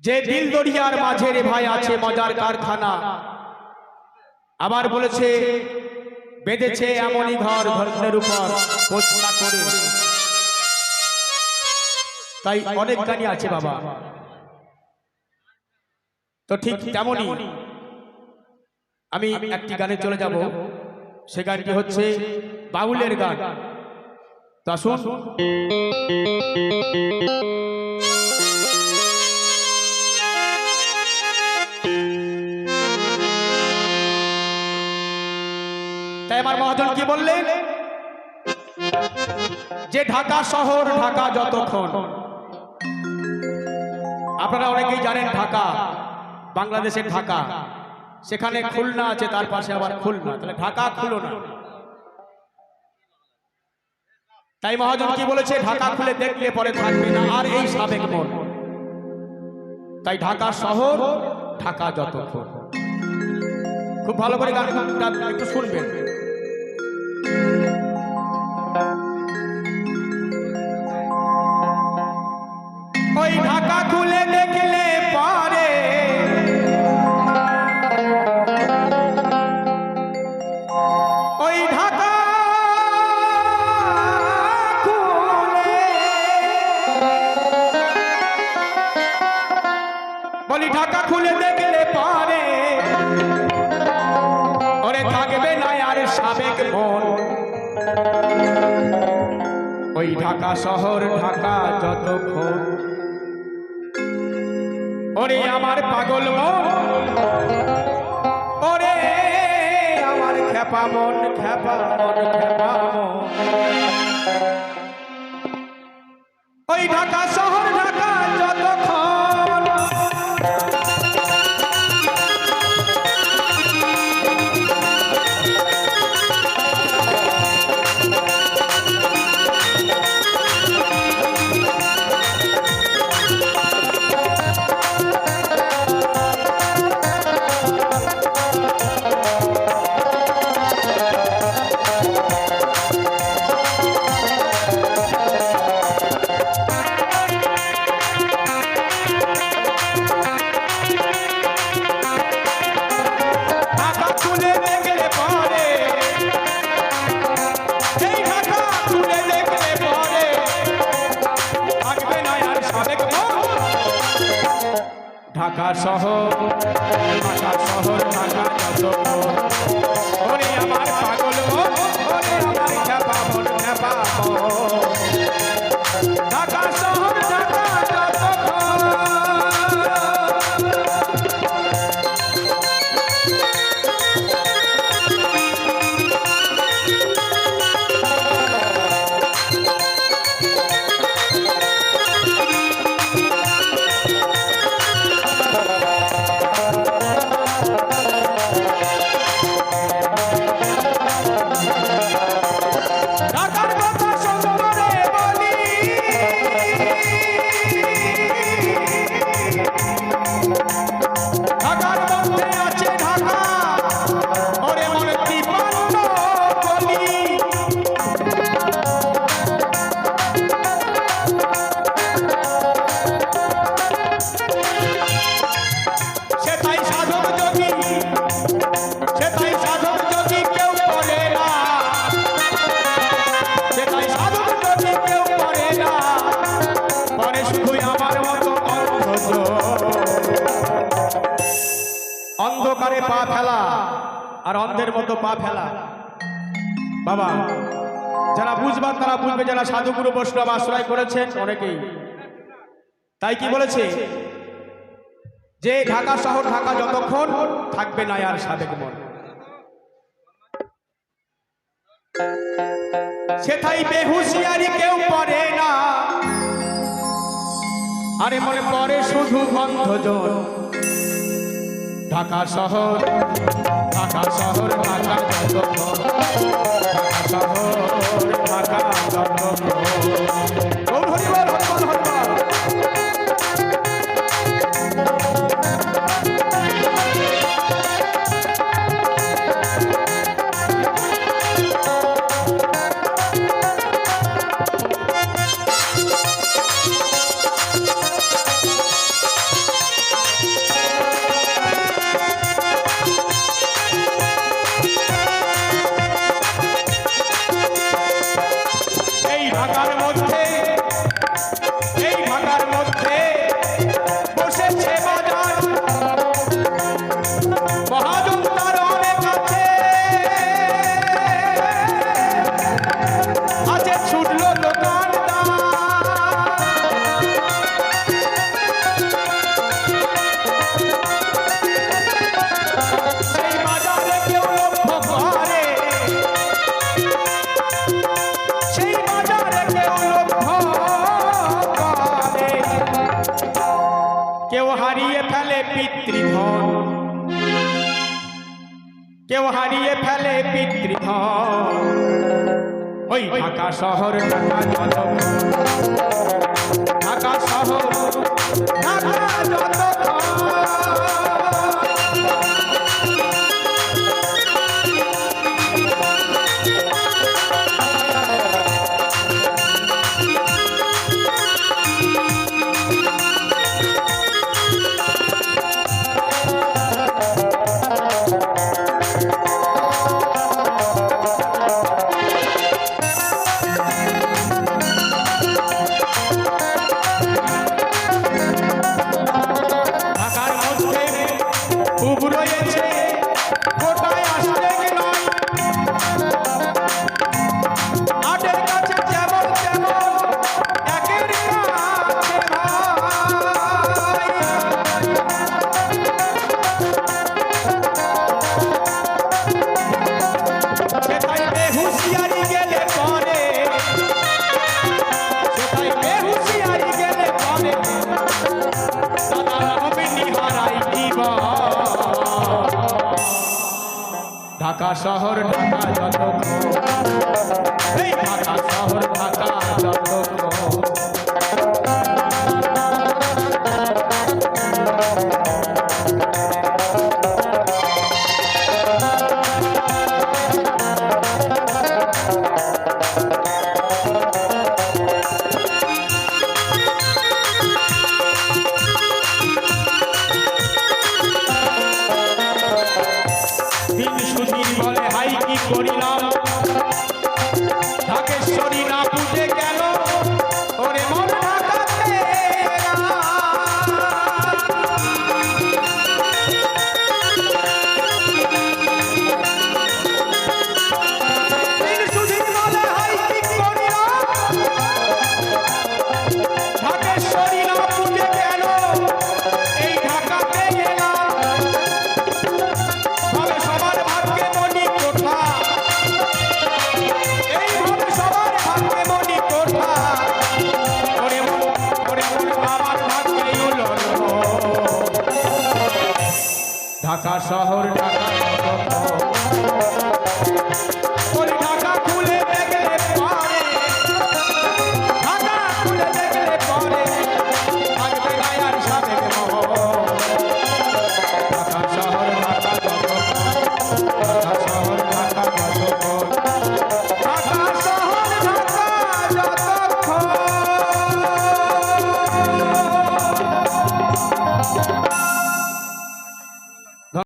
যে দিল দরিয়ার মাঝে রে ভাই আছে মজার কারখানা। আবার বলেছে বেঁধেছে এমনই ঘর ধর্মের উপর পোস্তা করে। তাই অনেক গানই আছে বাবা। তো ঠিক তেমনই আমি একটি গানে চলে যাব। সে গানটি হচ্ছে বাউলের গান। তা শুন। তাই আমার মহাজন কি বললেন যে ঢাকা শহর ঢাকা যতক্ষণ। আপনারা অনেকেই জানেন ঢাকা বাংলাদেশের ঢাকা, সেখানে খুলনা আছে, তার পাশে আবার খুলনা, তাহলে ঢাকা খুলনা। তাই মহাজন কি বলেছে ঢাকা খুলে দেখলে পরে থাকবে না আর এই সাবেক মন। তাই ঢাকা শহর ঢাকা যতক্ষণ। খুব ভালো করে গানটা একটু শুনবেন। ওই ঢাকা খুলে দেখলে পরে ওই ঢাকা খুলে বলি ঢাকা খুলে দেখলে পরে ওরে থাকবে না আর সাবেক মন। ওই ঢাকা শহর ঢাকা যতক্ষণ ওরে আমার পাগল মন, ওরে আমার খেপা মন, খেপা মন, খেপা মন। ওই ঢাকা শহর ঢাকা যতক্ষণ ঢাকা শহর ঢাকা শহর ঢাকা যতক্ষণ ওরে আমার পাগল মন, ওরে আমার খেপা মন, খেপা মন। ঢাকা শহর ঢাকা যতক্ষণ অন্ধকারে পা ফেলা আর অন্ধের মতো পা ফেলা। বাবা যারা বুঝবার তারা বুঝবে, যারা সাধুগুরু বৈষ্ণব আশ্রয় করেছেন অনেকেই। তাই কি বলেছে যে ঢাকা শহর ঢাকা যতক্ষণ থাকবে না আর সাবেক মন। সেটাই বেহুশিয়ারি কেউ পড়ে না, আরে মনে পড়ে শুধু অন্ধজন। ঢাকা শহর ঢাকা শহর ঢাকা যতক্ষণ, ঢাকা শহর ঢাকা যতক্ষণ। হারিয়ে ফেলে পিতৃধন, কেউ হারিয়ে ফেলে পিতৃধন। ওই ঢাকা শহর ঢাকা যতক্ষণ, ঢাকা শহর ঢাকা যতক্ষণ। ঢাকা শহর ঢাকা যতক্ষণ, এই ঢাকা শহর ঢাকা যতক্ষণ। বলে হাই কি করিলাম, ঢাকেশ্বরী না পুজে গেল ওরে মন ঢাকাতে। বলে হাই কি করিলাম, ঢাকেশ্বরী না পুজে গেল এই ঢাকাতে গেলাম। সবার ভাগ্যে মনি কোঠা, এই ভাবে সবার ভাগ্যে মনি কোঠা। ওরে মন আমার ভাগ্যে হলো ঢাকা শহর ঢাকা।